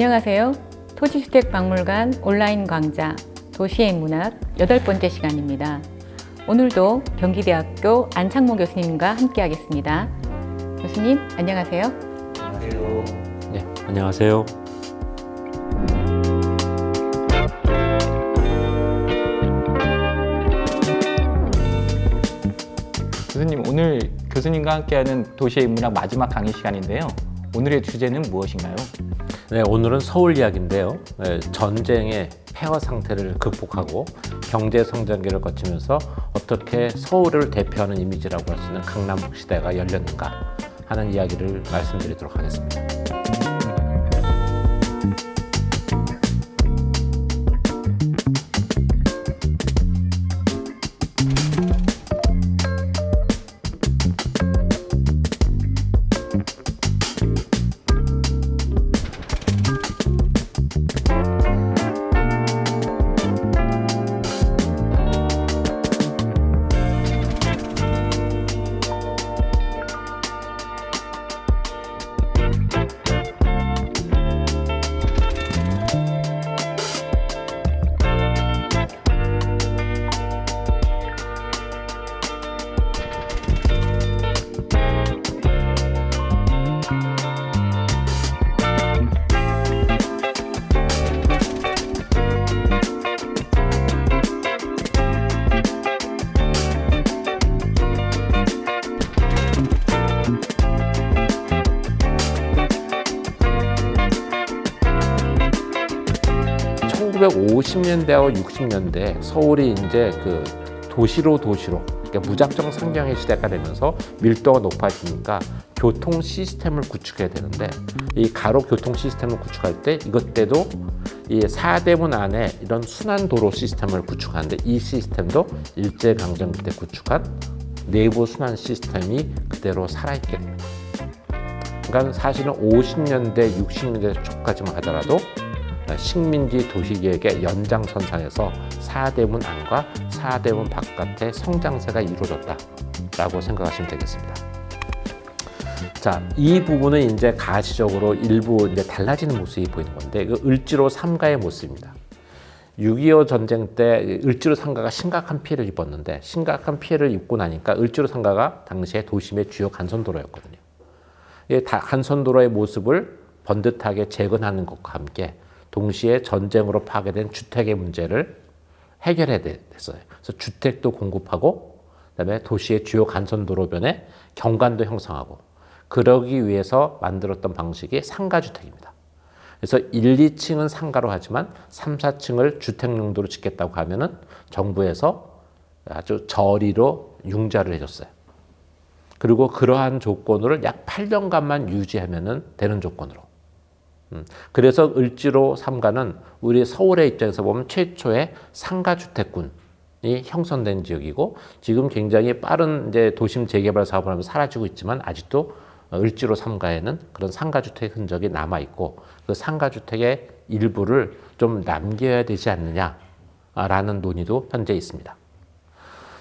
안녕하세요. 토지주택박물관 온라인 강좌 도시의 문학 8번째 시간입니다. 오늘도 경기대학교 안창모 교수님과 함께 하겠습니다. 교수님, 안녕하세요. 안녕하세요. 네, 안녕하세요. 교수님, 오늘 교수님과 함께하는 도시의 인문학 마지막 강의 시간인데요. 오늘의 주제는 무엇인가요? 네, 오늘은 서울 이야기인데요. 전쟁의 폐허 상태를 극복하고 경제 성장기를 거치면서 어떻게 서울을 대표하는 이미지라고 할 수 있는 강남북 시대가 열렸는가 하는 이야기를 말씀드리도록 하겠습니다. (1950년대하고 60년대) 서울이 이제 그 도시로 그러니까 무작정 상경의 시대가 되면서 밀도가 높아지니까 교통 시스템을 구축해야 되는데, 이 가로 교통 시스템을 구축할 때 이것 때도 이 사대문 안에 이런 순환 도로 시스템을 구축하는데, 이 시스템도 일제강점기 때 구축한 내부 순환 시스템이 그대로 살아있게 됩니다. 그러니까 사실은 50년대, 60년대 초까지만 하더라도 식민지 도시계획의 연장선상에서 사대문 안과 사대문 바깥의 성장세가 이루어졌다라고 생각하시면 되겠습니다. 자, 이 부분은 이제 가시적으로 일부 이제 달라지는 모습이 보이는 건데, 그 을지로 3가의 모습입니다. 6.25 전쟁 때 을지로 3가가 심각한 피해를 입었는데, 심각한 피해를 입고 나니까 을지로 3가가 당시에 도심의 주요 간선도로였거든요. 이 간선도로의 모습을 번듯하게 재건하는 것과 함께 동시에 전쟁으로 파괴된 주택의 문제를 해결해야 됐어요. 그래서 주택도 공급하고, 그다음에 도시의 주요 간선도로변에 경관도 형성하고, 그러기 위해서 만들었던 방식이 상가주택입니다. 그래서 1, 2층은 상가로 하지만 3, 4층을 주택용도로 짓겠다고 하면은 정부에서 아주 저리로 융자를 해줬어요. 그리고 그러한 조건을 약 8년간만 유지하면은 되는 조건으로. 그래서 을지로 3가는 우리 서울의 입장에서 보면 최초의 상가주택군이 형성된 지역이고, 지금 굉장히 빠른 이제 도심 재개발 사업을 하면서 사라지고 있지만 아직도 을지로 3가에는 그런 상가주택 흔적이 남아 있고, 그 상가주택의 일부를 좀 남겨야 되지 않느냐라는 논의도 현재 있습니다.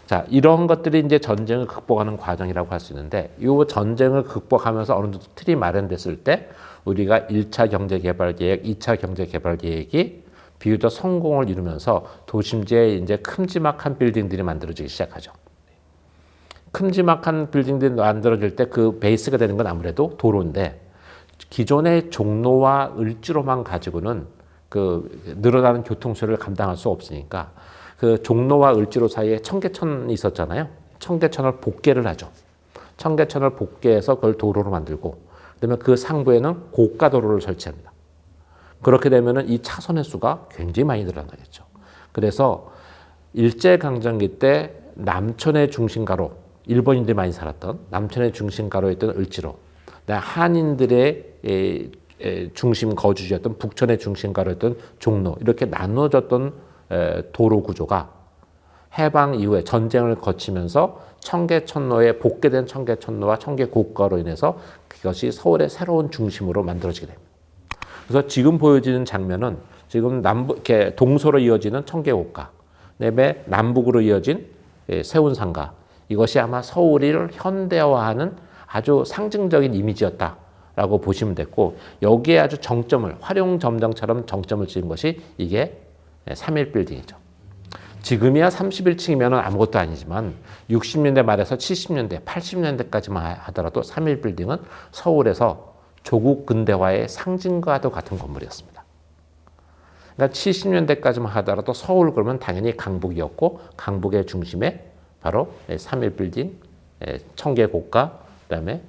자, 이런 것들이 이제 전쟁을 극복하는 과정이라고 할 수 있는데, 이 전쟁을 극복하면서 어느 정도 틀이 마련됐을 때 우리가 1차 경제개발계획, 2차 경제개발계획이 비교적 성공을 이루면서 도심지에 이제 큼지막한 빌딩들이 만들어지기 시작하죠. 큼지막한 빌딩들이 만들어질 때 그 베이스가 되는 건 아무래도 도로인데, 기존의 종로와 을지로만 가지고는 그 늘어나는 교통수요를 감당할 수 없으니까 그 종로와 을지로 사이에 청계천이 있었잖아요. 청계천을 복개를 하죠. 청계천을 복개해서 그걸 도로로 만들고, 그다음에 그 상부에는 고가도로를 설치합니다. 그렇게 되면은 이 차선의 수가 굉장히 많이 늘어나겠죠. 그래서 일제강점기 때 남촌의 중심가로, 일본인들이 많이 살았던 남촌의 중심가로였던 을지로, 한인들의 중심 거주지였던 북촌의 중심가로였던 종로, 이렇게 나누어졌던 도로 구조가 해방 이후에 전쟁을 거치면서 청계천로에 복개된 청계천로와 청계고가로 인해서 그것이 서울의 새로운 중심으로 만들어지게 됩니다. 그래서 지금 보여지는 장면은 지금 이렇게 동서로 이어지는 청계고가, 그다음에 남북으로 이어진 세운상가, 이것이 아마 서울을 현대화하는 아주 상징적인 이미지였다 라고 보시면 됐고, 여기에 아주 정점을, 활용 점정처럼 정점을 찍은 것이 이게 3일 빌딩이죠. 지금이야 31층이면 아무것도 아니지만 60년대 말에서 70년대, 80년대까지만 하더라도 3일 빌딩은 서울에서 조국 근대화의 상징과도 같은 건물이었습니다. 그러니까 70년대까지만 하더라도 서울 그러면 당연히 강북이었고, 강북의 중심에 바로 3일 빌딩, 청계고가, 그다음에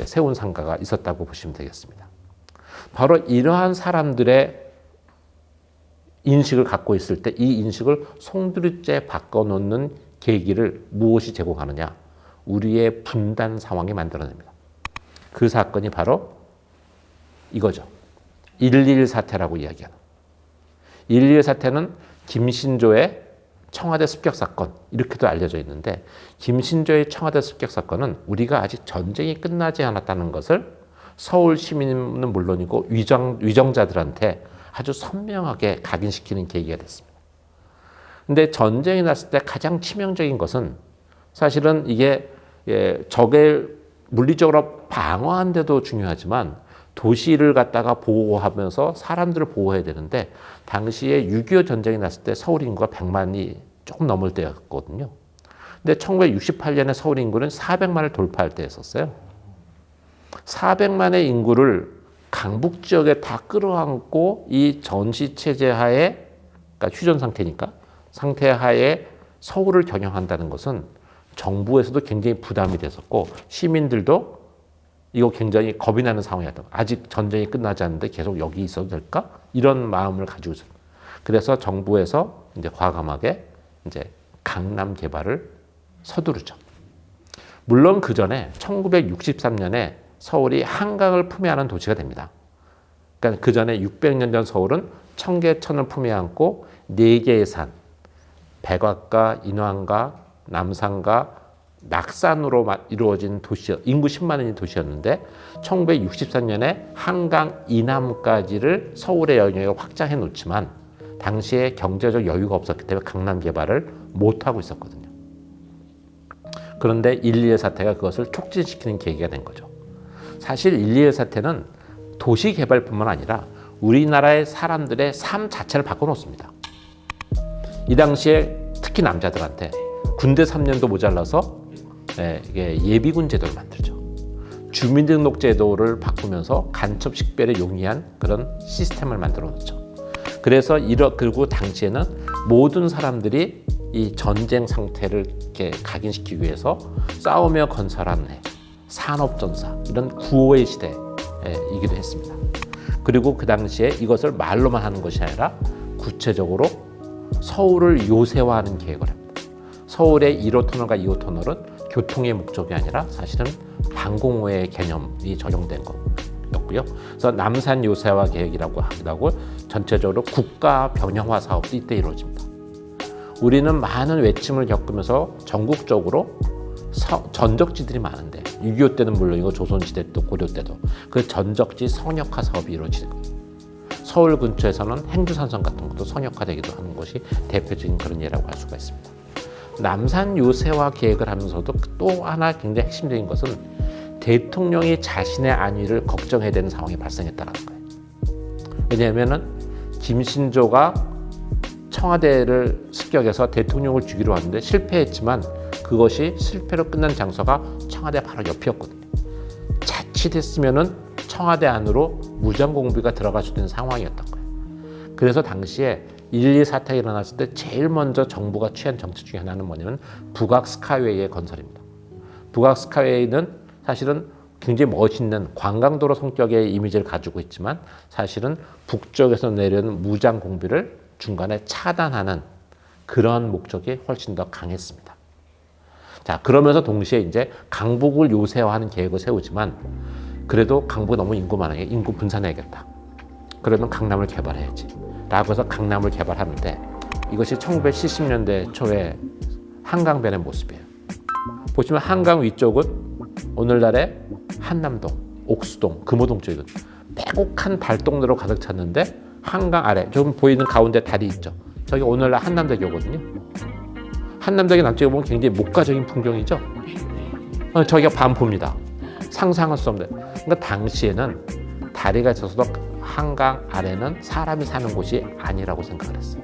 세운상가가 있었다고 보시면 되겠습니다. 바로 이러한 사람들의 인식을 갖고 있을 때 이 인식을 송두리째 바꿔놓는 계기를 무엇이 제공하느냐? 우리의 분단 상황이 만들어냅니다. 그 사건이 바로 이거죠. 1.1 사태라고 이야기하는. 1.1 사태는 김신조의 청와대 습격 사건, 이렇게도 알려져 있는데, 김신조의 청와대 습격 사건은 우리가 아직 전쟁이 끝나지 않았다는 것을 서울 시민은 물론이고 위정자들한테 아주 선명하게 각인시키는 계기가 됐습니다. 근데 전쟁이 났을 때 가장 치명적인 것은 사실은 이게 적을 물리적으로 방어하는 데도 중요하지만 도시를 갖다가 보호하면서 사람들을 보호해야 되는데, 당시에 6.25 전쟁이 났을 때 서울 인구가 100만이 조금 넘을 때였거든요. 근데 1968년에 서울 인구는 400만을 돌파할 때였었어요. 400만의 인구를 강북 지역에 다 끌어안고 이 전시 체제 하에, 그러니까 휴전 상태 하에 서울을 겨냥한다는 것은 정부에서도 굉장히 부담이 됐었고, 시민들도 이거 굉장히 겁이 나는 상황이었다. 아직 전쟁이 끝나지 않는데 계속 여기 있어도 될까? 이런 마음을 가지고 있어요. 그래서 정부에서 이제 과감하게 이제 강남 개발을 서두르죠. 물론 그 전에 1963년에 서울이 한강을 품에 안은 도시가 됩니다. 그러니까 그 전에 600년 전 서울은 청계천을 품에 안고 4개의 산, 백악가, 인왕가, 남산가, 낙산으로 이루어진 도시, 인구 10만인의 도시였는데 1963년에 한강 이남까지를 서울의 영역을 확장해 놓지만 당시에 경제적 여유가 없었기 때문에 강남 개발을 못하고 있었거든요. 그런데 1.21 사태가 그것을 촉진시키는 계기가 된 거죠. 사실 1.21 사태는 도시 개발뿐만 아니라 우리나라의 사람들의 삶 자체를 바꿔놓습니다. 이 당시에 특히 남자들한테 군대 3년도 모자라서 예비군 제도를 만들죠. 주민등록 제도를 바꾸면서 간첩 식별에 용이한 그런 시스템을 만들어 놓죠. 그래서 그리고 당시에는 모든 사람들이 이 전쟁 상태를 이렇게 각인시키기 위해서 싸우며 건설하는 산업전사, 이런 구호의 시대이기도 했습니다. 그리고 그 당시에 이것을 말로만 하는 것이 아니라 구체적으로 서울을 요새화하는 계획을 합니다. 서울의 1호 터널과 2호 터널은 교통의 목적이 아니라 사실은 방공호의 개념이 적용된 거였고요. 그래서 남산 요새화 계획이라고 하기도 하고, 전체적으로 국가 변형화 사업도 이때 이루어집니다. 우리는 많은 외침을 겪으면서 전국적으로 전적지들이 많은데 6.25 때는 물론이고 조선시대 또 고려 때도 그 전적지 성역화 사업이 이루어지고, 서울 근처에서는 행주산성 같은 것도 성역화되기도 하는 것이 대표적인 그런 예라고 할 수가 있습니다. 남산 요새화 계획을 하면서도 또 하나 굉장히 핵심적인 것은 대통령이 자신의 안위를 걱정해야 되는 상황이 발생했다는 거예요. 왜냐하면 김신조가 청와대를 습격해서 대통령을 죽이려 하는데 실패했지만 그것이 실패로 끝난 장소가 청와대 바로 옆이었거든요. 자칫했으면은 청와대 안으로 무장공비가 들어갈 수 있는 상황이었던 거예요. 그래서 당시에 1.2 사태가 일어났을 때 제일 먼저 정부가 취한 정책 중에 하나는 뭐냐면 북악 스카이웨이의 건설입니다. 북악 스카이웨이는 사실은 굉장히 멋있는 관광도로 성격의 이미지를 가지고 있지만 사실은 북쪽에서 내려오는 무장 공비를 중간에 차단하는 그런 목적이 훨씬 더 강했습니다. 자, 그러면서 동시에 이제 강북을 요새화하는 계획을 세우지만 그래도 강북이 너무 인구 많으니까 인구 분산해야겠다. 그러면 강남을 개발해야지. 라고 해서 강남을 개발하는데 이것이 1970년대 초에 한강변의 모습이에요. 보시면 한강 위쪽은 오늘날의 한남동, 옥수동, 금호동 쪽이거든. 빼곡한 달동네로 가득 찼는데 한강 아래, 지금 보이는 가운데 다리 있죠. 저기 오늘날 한남대교거든요. 한남대교 남쪽에 보면 굉장히 목가적인 풍경이죠. 저기가 반포입니다. 상상할 수 없는. 그러니까 당시에는 다리가 있어서도 한강 아래는 사람이 사는 곳이 아니라고 생각을 했어요.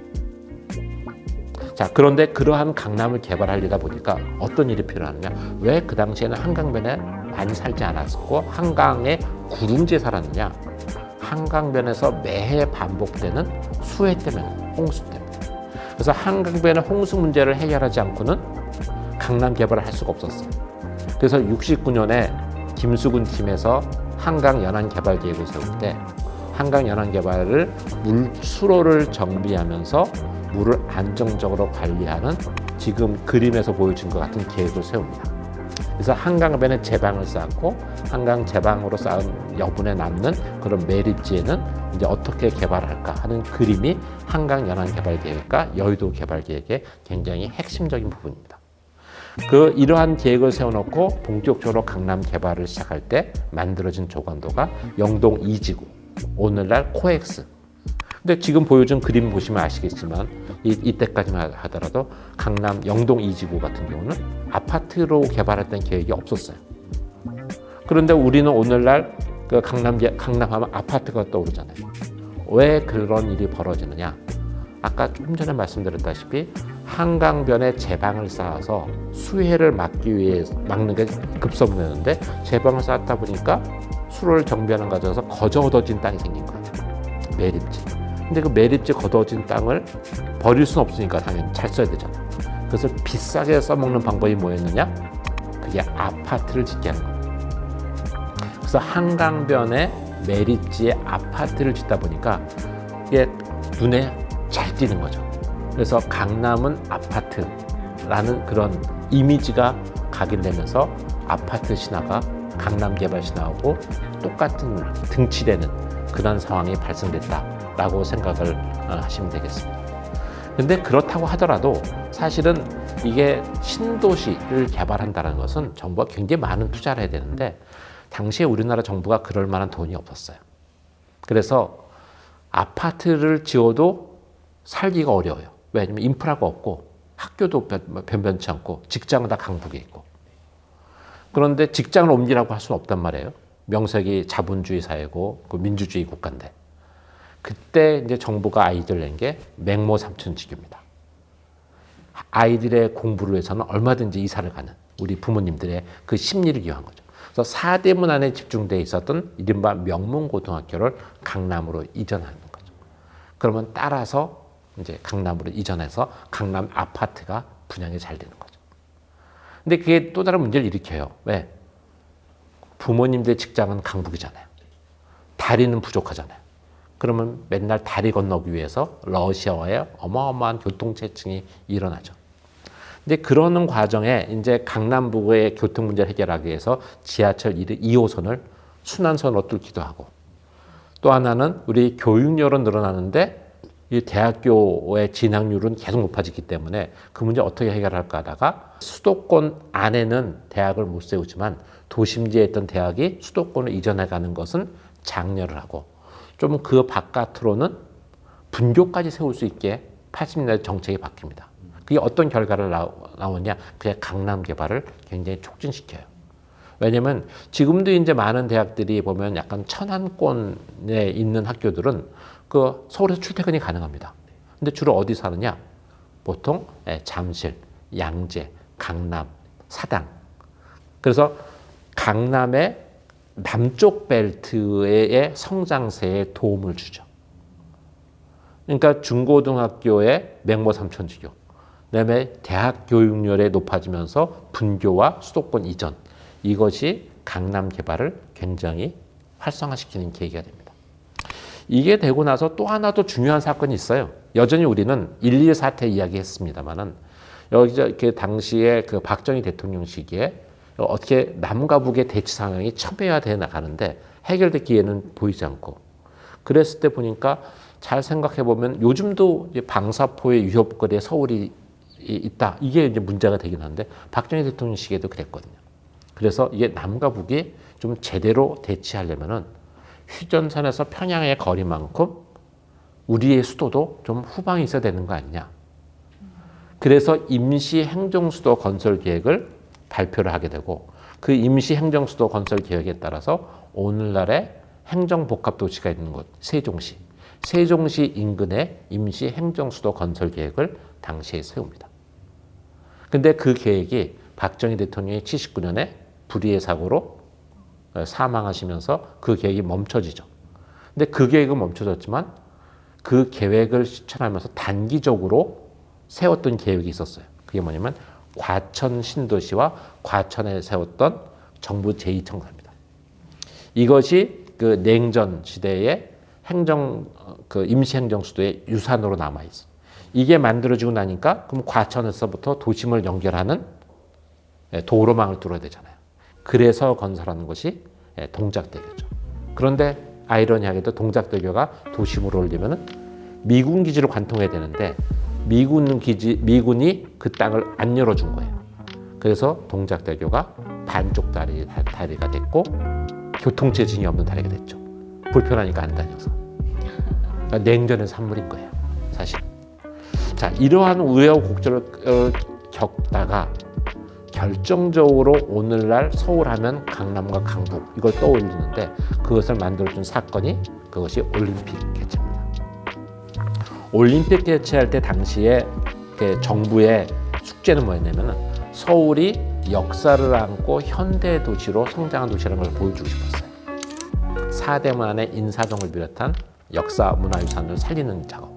자, 그런데 그러한 강남을 개발하려다 보니까 어떤 일이 필요하느냐? 왜 그 당시에는 한강변에 많이 살지 않았고 한강에 구릉지에 살았느냐? 한강변에서 매해 반복되는 수해 때문에, 홍수 때문에. 그래서 한강변의 홍수 문제를 해결하지 않고는 강남 개발을 할 수가 없었어요. 그래서 69년에 김수근 팀에서 한강 연안 개발 계획을 세울 때 한강 연안 개발을 수로를 정비하면서 물을 안정적으로 관리하는 지금 그림에서 보여준 것 같은 계획을 세웁니다. 그래서 한강변에 제방을 쌓고 한강 제방으로 쌓은 여분에 남는 그런 매립지에는 이제 어떻게 개발할까 하는 그림이 한강 연안 개발 계획과 여의도 개발 계획의 굉장히 핵심적인 부분입니다. 이러한 계획을 세워놓고 본격적으로 강남 개발을 시작할 때 만들어진 조건도가 영동 2지구, 오늘날 코엑스. 근데 지금 보여준 그림 보시면 아시겠지만 이때까지만 하더라도 강남 영동 2지구 같은 경우는 아파트로 개발했던 계획이 없었어요. 그런데 우리는 오늘날 그 강남하면 아파트가 떠오르잖아요. 왜 그런 일이 벌어지느냐? 아까 조금 전에 말씀드렸다시피 한강변에 제방을 쌓아서 수해를 막는 게 급선무였는데 제방을 쌓았다 보니까 수로를 정비하는 과정에서 거저 얻어진 땅이 생긴 거예요. 매립지. 근데 그 매립지 걷어진 땅을 버릴 수는 없으니까 당연히 잘 써야 되잖아요. 그래서 비싸게 써먹는 방법이 뭐였느냐? 그게 아파트를 짓게 하는 거예요. 그래서 한강변에 매립지에 아파트를 짓다 보니까 이게 눈에 잘 띄는 거죠. 그래서 강남은 아파트라는 그런 이미지가 각인되면서 아파트 신화가 강남 개발 신화하고 똑같은 등치되는 그런 상황이 발생됐다라고 생각을 하시면 되겠습니다. 근데 그렇다고 하더라도 사실은 이게 신도시를 개발한다는 것은 정부가 굉장히 많은 투자를 해야 되는데 당시에 우리나라 정부가 그럴 만한 돈이 없었어요. 그래서 아파트를 지어도 살기가 어려워요. 왜냐하면 인프라가 없고 학교도 변변치 않고 직장은 다 강북에 있고. 그런데 직장을 옮기라고 할 수는 없단 말이에요. 명색이 자본주의 사회고 그 민주주의 국가인데. 그때 이제 정부가 아이디어를 낸 게 맹모 삼천지교입니다. 아이들의 공부를 위해서는 얼마든지 이사를 가는 우리 부모님들의 그 심리를 이용한 거죠. 그래서 사대문 안에 집중되어 있었던 이른바 명문고등학교를 강남으로 이전하는 거죠. 그러면 따라서 이제 강남으로 이전해서 강남 아파트가 분양이 잘 되는 거죠. 근데 그게 또 다른 문제를 일으켜요. 왜? 부모님들 직장은 강북이잖아요. 다리는 부족하잖아요. 그러면 맨날 다리 건너기 위해서 러시아와의 어마어마한 교통체증이 일어나죠. 근데 그러는 과정에 이제 강남북의 교통 문제를 해결하기 위해서 지하철 2호선을 순환선으로 뚫기도 하고 또 하나는 우리 교육열은 늘어나는데 이 대학교의 진학률은 계속 높아지기 때문에 그 문제 어떻게 해결할까 하다가 수도권 안에는 대학을 못 세우지만 도심지에 있던 대학이 수도권으로 이전해가는 것은 장려를 하고 좀 그 바깥으로는 분교까지 세울 수 있게 80년대 정책이 바뀝니다. 그게 어떤 결과를 나오냐? 그게 강남 개발을 굉장히 촉진시켜요. 왜냐면 지금도 이제 많은 대학들이 보면 약간 천안권에 있는 학교들은 그 서울에서 출퇴근이 가능합니다. 근데 주로 어디 사느냐? 보통 잠실, 양재, 강남, 사당. 그래서 강남의 남쪽 벨트의 성장세에 도움을 주죠. 그러니까 중고등학교의 맹모 삼천지교, 그다음에 대학 교육열이 높아지면서 분교와 수도권 이전, 이것이 강남 개발을 굉장히 활성화시키는 계기가 됩니다. 이게 되고 나서 또 하나 더 중요한 사건이 있어요. 여전히 우리는 1.1 사태 이야기했습니다만은 여기 그 당시에 그 박정희 대통령 시기에 어떻게 남과 북의 대치 상황이 첨예화되어 나가는데 해결될 기회는 보이지 않고 그랬을 때 보니까 잘 생각해 보면 요즘도 방사포의 위협거리에 서울이 있다. 이게 이제 문제가 되긴 하는데 박정희 대통령 시기에도 그랬거든요. 그래서 이게 남과 북이 좀 제대로 대치하려면은 휴전선에서 평양의 거리만큼 우리의 수도도 좀 후방에 있어야 되는 거 아니냐. 그래서 임시 행정수도 건설 계획을 발표를 하게 되고 그 임시 행정수도 건설 계획에 따라서 오늘날의 행정복합도시가 있는 곳 세종시 인근에 임시 행정수도 건설 계획을 당시에 세웁니다. 근데 그 계획이 박정희 대통령이 79년에 불의의 사고로 사망하시면서 그 계획이 멈춰지죠. 근데 그 계획은 멈춰졌지만 그 계획을 실천하면서 단기적으로 세웠던 계획이 있었어요. 그게 뭐냐면 과천 신도시와 과천에 세웠던 정부 제2청사입니다. 이것이 그 냉전 시대의 임시행정수도의 유산으로 남아있어. 이게 만들어지고 나니까 그럼 과천에서부터 도심을 연결하는 도로망을 뚫어야 되잖아요. 그래서 건설하는 것이 동작대교죠. 그런데 아이러니하게도 동작대교가 도심으로 오려면 미군 기지를 관통해야 되는데 미군이 그 땅을 안 열어준 거예요. 그래서 동작대교가 반쪽 다리가 됐고 교통체증이 없는 다리가 됐죠. 불편하니까 안 다녀서. 그러니까 냉전의 산물인 거예요, 사실. 자, 이러한 우여곡절을 겪다가 결정적으로 오늘날 서울하면 강남과 강북 이걸 떠올리는데 그것을 만들어준 사건이 그것이 올림픽 개최입니다. 올림픽 개최할 때 당시에 정부의 숙제는 뭐였냐면 서울이 역사를 안고 현대 도시로 성장한 도시라는 걸 보여주고 싶었어요. 4대 문안의 인사동을 비롯한 역사 문화유산을 살리는 작업,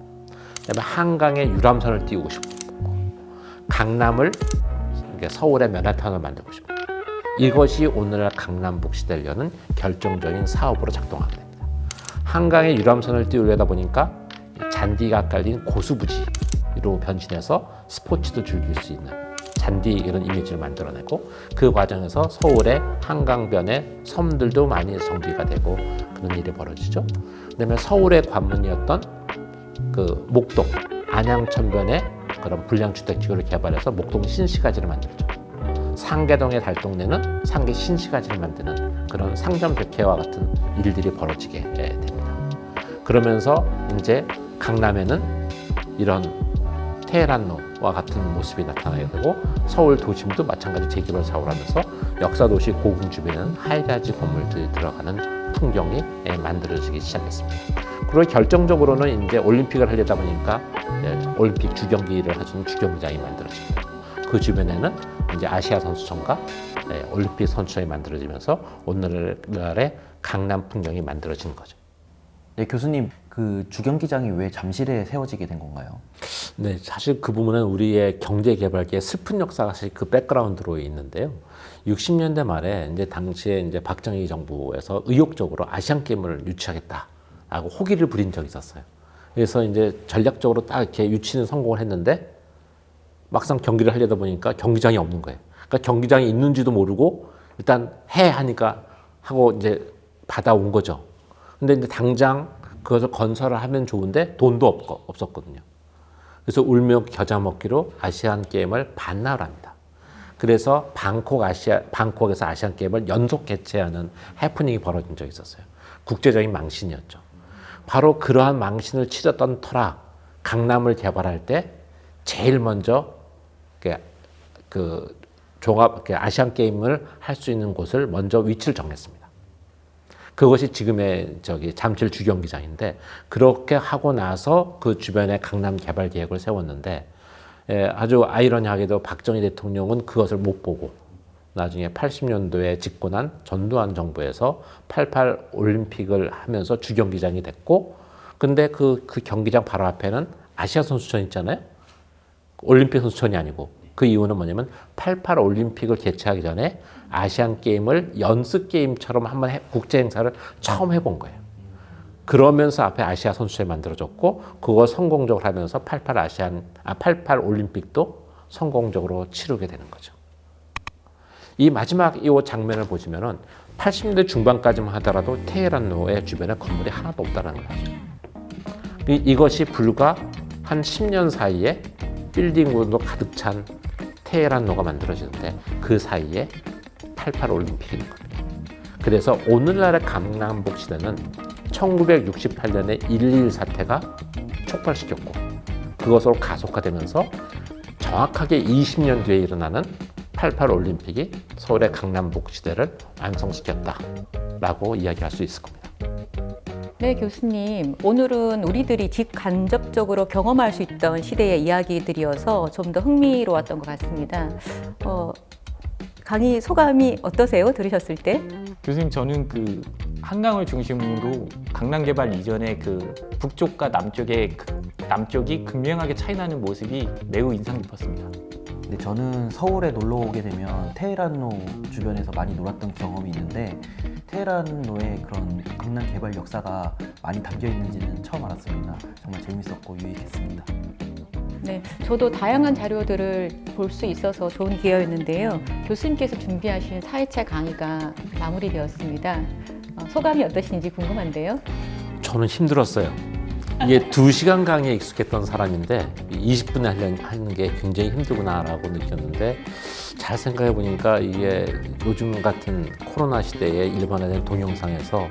그다음에 한강에 유람선을 띄우고 싶었고 강남을 서울의 맨하탄을 만들고 싶어요. 이것이 오늘날 강남북 시대를 여는 결정적인 사업으로 작동하게 됩니다. 한강에 유람선을 띄우려다 보니까 잔디가 깔린 고수부지로 변신해서 스포츠도 즐길 수 있는 잔디 이런 이미지를 만들어내고 그 과정에서 서울의 한강변에 섬들도 많이 정비가 되고 그런 일이 벌어지죠. 그다음에 서울의 관문이었던 그 목동, 안양천변에 그런 불량주택지구를 개발해서 목동 신시가지를 만들죠. 상계동의 달동네는 상계 신시가지를 만드는 그런 상점백회와 같은 일들이 벌어지게 됩니다. 그러면서 이제 강남에는 이런 테헤란로와 같은 모습이 나타나게 되고 서울 도심도 마찬가지 재개발 사업을 하면서 역사도시 고궁 주변에는 하이라이즈 건물들이 들어가는 풍경이 만들어지기 시작했습니다. 그리고 결정적으로는 이제 올림픽을 하려다 보니까 올림픽 주경기를 해주는 주경기장이 만들어집니다. 그 주변에는 이제 아시아 선수촌과 올림픽 선수촌이 만들어지면서 오늘날의 강남 풍경이 만들어지는 거죠. 네, 교수님, 그 주경기장이 왜 잠실에 세워지게 된 건가요? 네, 사실 그 부분은 우리의 경제개발계의 슬픈 역사가 사실 그 백그라운드로 있는데요. 60년대 말에 이제 당시에 이제 박정희 정부에서 의욕적으로 아시안 게임을 유치하겠다라고 호기를 부린 적이 있었어요. 그래서 이제 전략적으로 딱 이렇게 유치는 성공을 했는데 막상 경기를 하려다 보니까 경기장이 없는 거예요. 그러니까 경기장이 있는지도 모르고 일단 해 하니까 하고 이제 받아온 거죠. 근데 이제 당장 그것을 건설을 하면 좋은데 돈도 없었거든요. 그래서 울며 겨자 먹기로 아시안 게임을 반납을 합니다. 그래서 방콕에서 아시안 게임을 연속 개최하는 해프닝이 벌어진 적이 있었어요. 국제적인 망신이었죠. 바로 그러한 망신을 치렀던 터라 강남을 개발할 때 제일 먼저 그 종합 아시안 게임을 할 수 있는 곳을 먼저 위치를 정했습니다. 그것이 지금의 잠실 주경기장인데 그렇게 하고 나서 그 주변에 강남 개발 계획을 세웠는데 아주 아이러니하게도 박정희 대통령은 그것을 못 보고 나중에 80년도에 집권한 전두환 정부에서 88 올림픽을 하면서 주경기장이 됐고 근데 그 경기장 바로 앞에는 아시아 선수촌 있잖아요. 올림픽 선수촌이 아니고 그 이유는 뭐냐면 88 올림픽을 개최하기 전에 아시안 게임을 연습 게임처럼 한번 국제 행사를 처음 해본 거예요. 그러면서 앞에 아시아 선수촌이 만들어졌고 그거 성공적으로 하면서 88 올림픽도 성공적으로 치르게 되는 거죠. 이 마지막 이 장면을 보시면은 80년대 중반까지만 하더라도 테헤란로의 주변에 건물이 하나도 없다는 거죠. 이것이 불과 한 10년 사이에 빌딩으로 가득 찬 테헤란로가 만들어지는데 그 사이에 88 올림픽인 겁니다. 그래서 오늘날의 강남북 시대는 1968년에 1.2.1 사태가 촉발시켰고 그것으로 가속화되면서 정확하게 20년 뒤에 일어나는 88 올림픽이 서울의 강남북 시대를 완성시켰다라고 이야기할 수 있을 겁니다. 네, 교수님. 오늘은 우리들이 직간접적으로 경험할 수 있던 시대의 이야기들이어서 좀 더 흥미로웠던 것 같습니다. 강의 소감이 어떠세요? 들으셨을 때? 교수님, 저는 그 한강을 중심으로 강남 개발 이전에 그 북쪽과 남쪽이 극명하게 차이나는 모습이 매우 인상 깊었습니다. 근데 저는 서울에 놀러 오게 되면 테헤란로 주변에서 많이 놀았던 경험이 있는데 테헤란로의 그런 강남 개발 역사가 많이 담겨 있는지는 처음 알았습니다. 정말 재밌었고 유익했습니다. 네, 저도 다양한 자료들을 볼 수 있어서 좋은 기회였는데요. 교수님께서 준비하신 4회차 강의가 마무리되었습니다. 소감이 어떠신지 궁금한데요. 저는 힘들었어요. 이게 2시간 강의에 익숙했던 사람인데 20분에 하는 게 굉장히 힘들구나라고 느꼈는데 잘 생각해 보니까 이게 요즘 같은 코로나 시대에 일반화된 동영상에서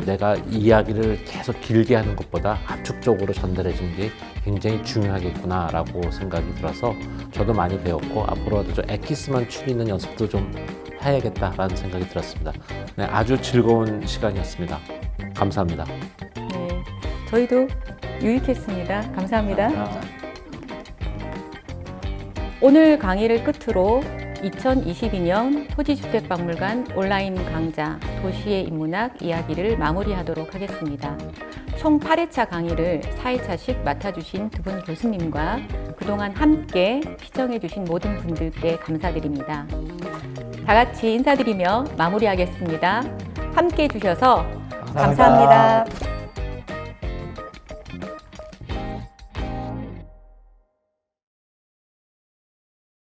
내가 이야기를 계속 길게 하는 것보다 압축적으로 전달해 주는 게 굉장히 중요하겠구나라고 생각이 들어서 저도 많이 배웠고 앞으로도 좀 엑기스만 추리는 연습도 좀 해야겠다라는 생각이 들었습니다. 네, 아주 즐거운 시간이었습니다. 감사합니다. 네, 저희도 유익했습니다. 감사합니다. 오늘 강의를 끝으로 2022년 토지주택박물관 온라인 강좌 도시의 인문학 이야기를 마무리하도록 하겠습니다. 총 8회차 강의를 4회차씩 맡아주신 두 분 교수님과 그동안 함께 시청해주신 모든 분들께 감사드립니다. 다 같이 인사드리며 마무리하겠습니다. 함께 해주셔서 감사합니다.